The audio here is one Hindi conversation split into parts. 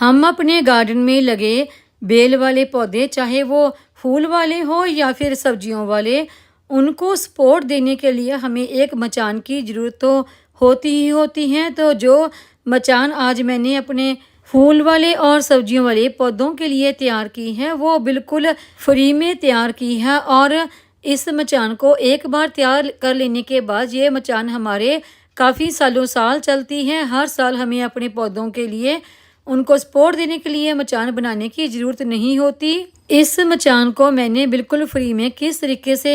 हम अपने गार्डन में लगे बेल वाले पौधे, चाहे वो फूल वाले हो या फिर सब्जियों वाले, उनको सपोर्ट देने के लिए हमें एक मचान की ज़रूरत तो होती ही होती है। तो जो मचान आज मैंने अपने फूल वाले और सब्जियों वाले पौधों के लिए तैयार की है, वो बिल्कुल फ्री में तैयार की है। और इस मचान को एक बार तैयार कर लेने के बाद ये मचान हमारे काफ़ी सालों साल चलती है। हर साल हमें अपने पौधों के लिए उनको सपोर्ट देने के लिए मचान बनाने की ज़रूरत नहीं होती। इस मचान को मैंने बिल्कुल फ्री में किस तरीके से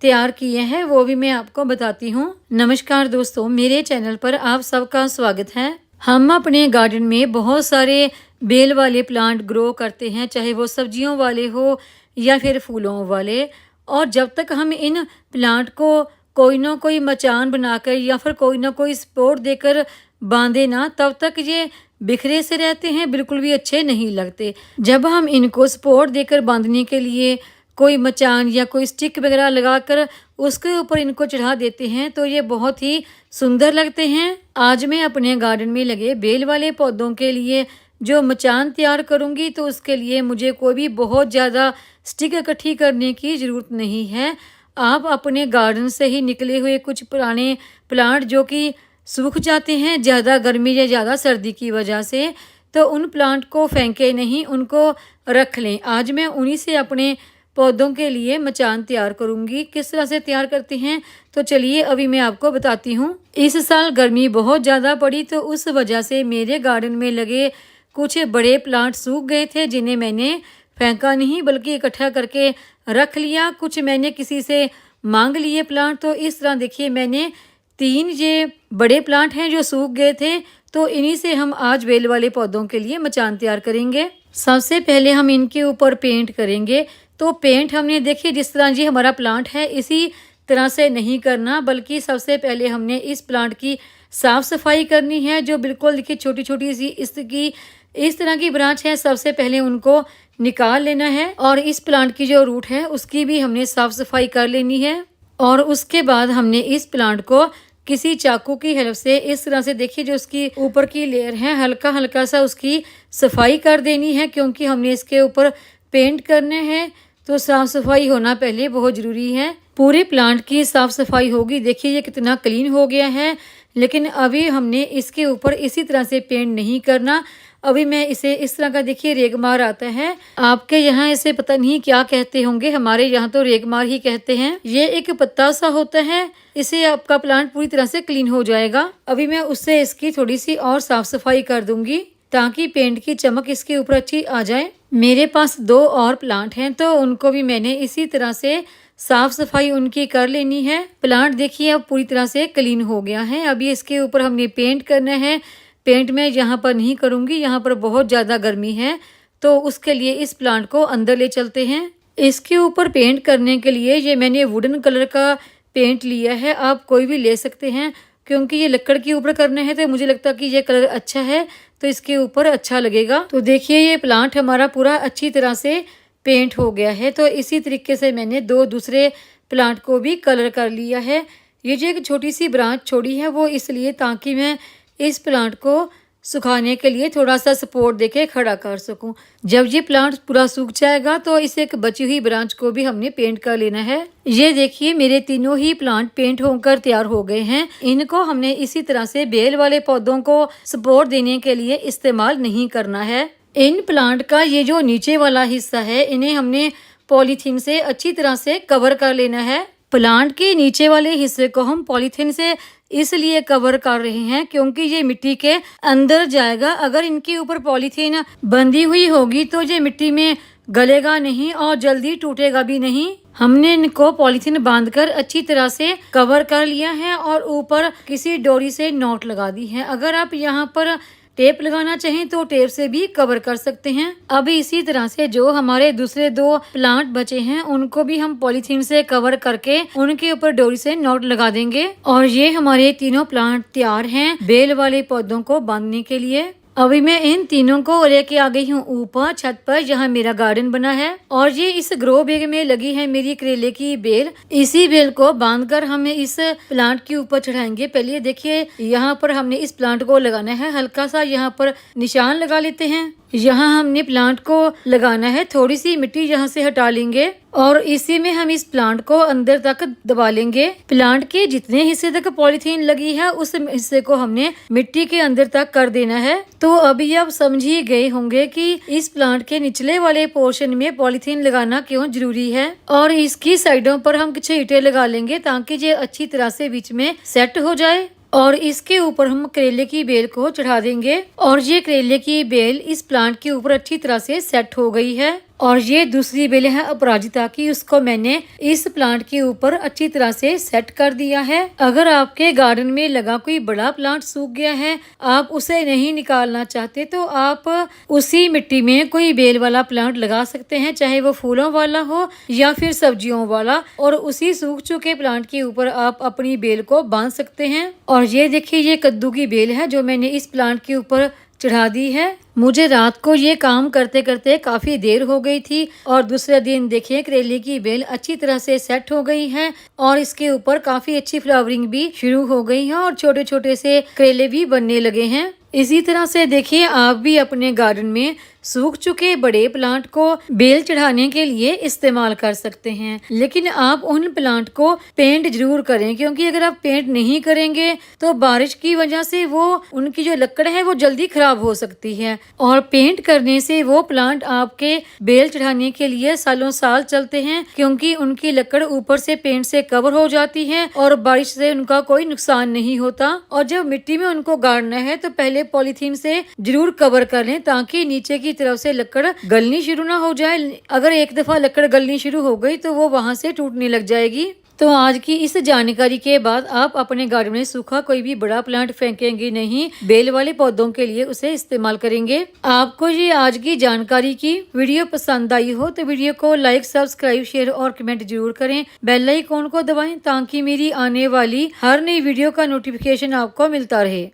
तैयार किए हैं वो भी मैं आपको बताती हूँ। नमस्कार दोस्तों, मेरे चैनल पर आप सबका स्वागत है। हम अपने गार्डन में बहुत सारे बेल वाले प्लांट ग्रो करते हैं, चाहे वो सब्जियों वाले हो या फिर फूलों वाले। और जब तक हम इन प्लांट को कोई ना कोई मचान बनाकर या फिर कोई ना कोई सपोर्ट देकर बांधे ना, तब तक ये बिखरे से रहते हैं, बिल्कुल भी अच्छे नहीं लगते। जब हम इनको सपोर्ट देकर बांधने के लिए कोई मचान या कोई स्टिक वगैरह लगाकर उसके ऊपर इनको चढ़ा देते हैं तो ये बहुत ही सुंदर लगते हैं। आज मैं अपने गार्डन में लगे बेल वाले पौधों के लिए जो मचान तैयार करूंगी, तो उसके लिए मुझे कोई भी बहुत ज़्यादा स्टिक इकट्ठी करने की ज़रूरत नहीं है। आप अपने गार्डन से ही निकले हुए कुछ पुराने प्लांट जो कि सूख जाते हैं ज़्यादा गर्मी या ज़्यादा सर्दी की वजह से, तो उन प्लांट को फेंके नहीं, उनको रख लें। आज मैं उन्हीं से अपने पौधों के लिए मचान तैयार करूंगी। किस तरह से तैयार करते हैं तो चलिए अभी मैं आपको बताती हूँ। इस साल गर्मी बहुत ज़्यादा पड़ी, तो उस वजह से मेरे गार्डन में लगे कुछ बड़े प्लांट सूख गए थे, जिन्हें मैंने फेंका नहीं बल्कि इकट्ठा करके रख लिया। कुछ मैंने किसी से मांग लिए प्लांट। तो इस तरह देखिए, मैंने 3 ये बड़े प्लांट हैं जो सूख गए थे, तो इन्हीं से हम आज बेल वाले पौधों के लिए मचान तैयार करेंगे। सबसे पहले हम इनके ऊपर पेंट करेंगे। तो पेंट हमने देखिए जिस तरह जी हमारा प्लांट है इसी तरह से नहीं करना, बल्कि सबसे पहले हमने इस प्लांट की साफ़ सफाई करनी है। जो बिल्कुल देखिए छोटी छोटी सी इस तरह की ब्रांच है, सबसे पहले उनको निकाल लेना है। और इस प्लांट की जो रूट है उसकी भी हमने साफ़ सफाई कर लेनी है। और उसके बाद हमने इस प्लांट को किसी चाकू की हेल्प से इस तरह से देखिए जो उसकी ऊपर की लेयर है हल्का हल्का सा उसकी सफाई कर देनी है, क्योंकि हमने इसके ऊपर पेंट करने हैं। तो साफ़ सफाई होना पहले बहुत ज़रूरी है। पूरे प्लांट की साफ़ सफाई होगी। देखिए ये कितना क्लीन हो गया है, लेकिन अभी हमने इसके ऊपर इसी तरह से पेंट नहीं करना। अभी मैं इसे इस तरह का देखिए रेगमार आता है, आपके यहाँ इसे पता नहीं क्या कहते होंगे, हमारे यहाँ तो रेगमार ही कहते हैं। ये एक पत्ता सा होता है, इसे आपका प्लांट पूरी तरह से क्लीन हो जाएगा। अभी मैं उससे इसकी थोड़ी सी और साफ सफाई कर दूंगी ताकि पेंट की चमक इसके ऊपर अच्छी आ जाए। मेरे पास 2 और प्लांट हैं, तो उनको भी मैंने इसी तरह से साफ सफाई उनकी कर लेनी है। प्लांट देखिए अब पूरी तरह से क्लीन हो गया है। अभी इसके ऊपर हमने पेंट करना है। पेंट मैं यहाँ पर नहीं करूँगी, यहाँ पर बहुत ज़्यादा गर्मी है, तो उसके लिए इस प्लांट को अंदर ले चलते हैं। इसके ऊपर पेंट करने के लिए ये मैंने वुडन कलर का पेंट लिया है, आप कोई भी ले सकते हैं, क्योंकि ये लकड़ के ऊपर करना है तो मुझे लगता है कि ये कलर अच्छा है तो इसके ऊपर अच्छा लगेगा। तो देखिए ये प्लांट हमारा पूरा अच्छी तरह से पेंट हो गया है। तो इसी तरीके से मैंने 2 दूसरे प्लांट को भी कलर कर लिया है। ये जो एक छोटी सी ब्रांच छोड़ी है वो इसलिए ताकि मैं इस प्लांट को सुखाने के लिए थोड़ा सा सपोर्ट देके खड़ा कर सकूं। जब ये प्लांट पूरा सूख जाएगा तो इस एक बची हुई ब्रांच को भी हमने पेंट कर लेना है। ये देखिए मेरे तीनों ही प्लांट पेंट होकर तैयार हो गए हैं। इनको हमने इसी तरह से बेल वाले पौधों को सपोर्ट देने के लिए इस्तेमाल नहीं करना है। इन प्लांट का ये जो नीचे वाला हिस्सा है, इन्हें हमने पॉलीथीन से अच्छी तरह से कवर कर लेना है। प्लांट के नीचे वाले हिस्से को हम पॉलीथीन से इसलिए कवर कर रहे हैं क्योंकि ये मिट्टी के अंदर जाएगा। अगर इनके ऊपर पॉलीथीन बंधी हुई होगी तो ये मिट्टी में गलेगा नहीं और जल्दी टूटेगा भी नहीं। हमने इनको पॉलीथीन बांधकर अच्छी तरह से कवर कर लिया है और ऊपर किसी डोरी से नॉट लगा दी है। अगर आप यहाँ पर टेप लगाना चाहें तो टेप से भी कवर कर सकते हैं। अब इसी तरह से जो हमारे दूसरे 2 प्लांट बचे हैं उनको भी हम पॉलीथीन से कवर करके उनके ऊपर डोरी से नॉट लगा देंगे। और ये हमारे तीनों प्लांट तैयार हैं बेल वाले पौधों को बांधने के लिए। अभी मैं इन तीनों को लेके आ गई हूँ ऊपर छत पर जहाँ मेरा गार्डन बना है। और ये इस ग्रो बैग में लगी है मेरी करेले की बेल। इसी बेल को बांधकर हमें इस प्लांट के ऊपर चढ़ाएंगे। पहले देखिए यहाँ पर हमने इस प्लांट को लगाना है, हल्का सा यहाँ पर निशान लगा लेते हैं। यहाँ हमने प्लांट को लगाना है। थोड़ी सी मिट्टी यहाँ से हटा लेंगे और इसी में हम इस प्लांट को अंदर तक दबा लेंगे। प्लांट के जितने हिस्से तक पॉलीथीन लगी है उस हिस्से को हमने मिट्टी के अंदर तक कर देना है। तो अभी आप समझ ही गए होंगे कि इस प्लांट के निचले वाले पोर्शन में पॉलीथीन लगाना क्यों जरूरी है। और इसकी साइडों पर हम कुछ ईंटें लगा लेंगे ताकि ये अच्छी तरह से बीच में सेट हो जाए। और इसके ऊपर हम करेले की बेल को चढ़ा देंगे और ये करेले की बेल इस प्लांट के ऊपर अच्छी तरह से सेट हो गई है। और ये दूसरी बेल है अपराजिता की, उसको मैंने इस प्लांट के ऊपर अच्छी तरह से सेट कर दिया है। अगर आपके गार्डन में लगा कोई बड़ा प्लांट सूख गया है, आप उसे नहीं निकालना चाहते, तो आप उसी मिट्टी में कोई बेल वाला प्लांट लगा सकते हैं, चाहे वो फूलों वाला हो या फिर सब्जियों वाला। और उसी सूख चुके प्लांट के ऊपर आप अपनी बेल को बांध सकते हैं। और ये देखिए, ये कद्दू की बेल है जो मैंने इस प्लांट के ऊपर चढ़ा दी है। मुझे रात को ये काम करते करते काफी देर हो गई थी और दूसरे दिन देखिए करेले की बेल अच्छी तरह से सेट हो गई है और इसके ऊपर काफी अच्छी फ्लावरिंग भी शुरू हो गई है और छोटे छोटे से करेले भी बनने लगे हैं। इसी तरह से देखिए, आप भी अपने गार्डन में सूख चुके बड़े प्लांट को बेल चढ़ाने के लिए इस्तेमाल कर सकते हैं। लेकिन आप उन प्लांट को पेंट जरूर करें, क्योंकि अगर आप पेंट नहीं करेंगे तो बारिश की वजह से वो उनकी जो लकड़ है वो जल्दी खराब हो सकती है। और पेंट करने से वो प्लांट आपके बेल चढ़ाने के लिए सालों साल चलते हैं, क्योंकि उनकी लकड़ ऊपर से पेंट से कवर हो जाती है और बारिश से उनका कोई नुकसान नहीं होता। और जब मिट्टी में उनको गाड़ना है तो पहले पॉलीथीन से जरूर कवर कर लें ताकि नीचे की तरफ से लकड़ गलनी शुरू ना हो जाए। अगर एक दफा लकड़ गलनी शुरू हो गई तो वो वहां से टूटने लग जाएगी। तो आज की इस जानकारी के बाद आप अपने गार्डन में सूखा कोई भी बड़ा प्लांट फेंकेंगे नहीं, बेल वाले पौधों के लिए उसे इस्तेमाल करेंगे। आपको ये आज की जानकारी की वीडियो पसंद आई हो तो वीडियो को लाइक, सब्सक्राइब, शेयर और कमेंट जरूर करें। बेल आइकॉन को दबाएं ताकि मेरी आने वाली हर नई वीडियो का नोटिफिकेशन आपको मिलता रहे।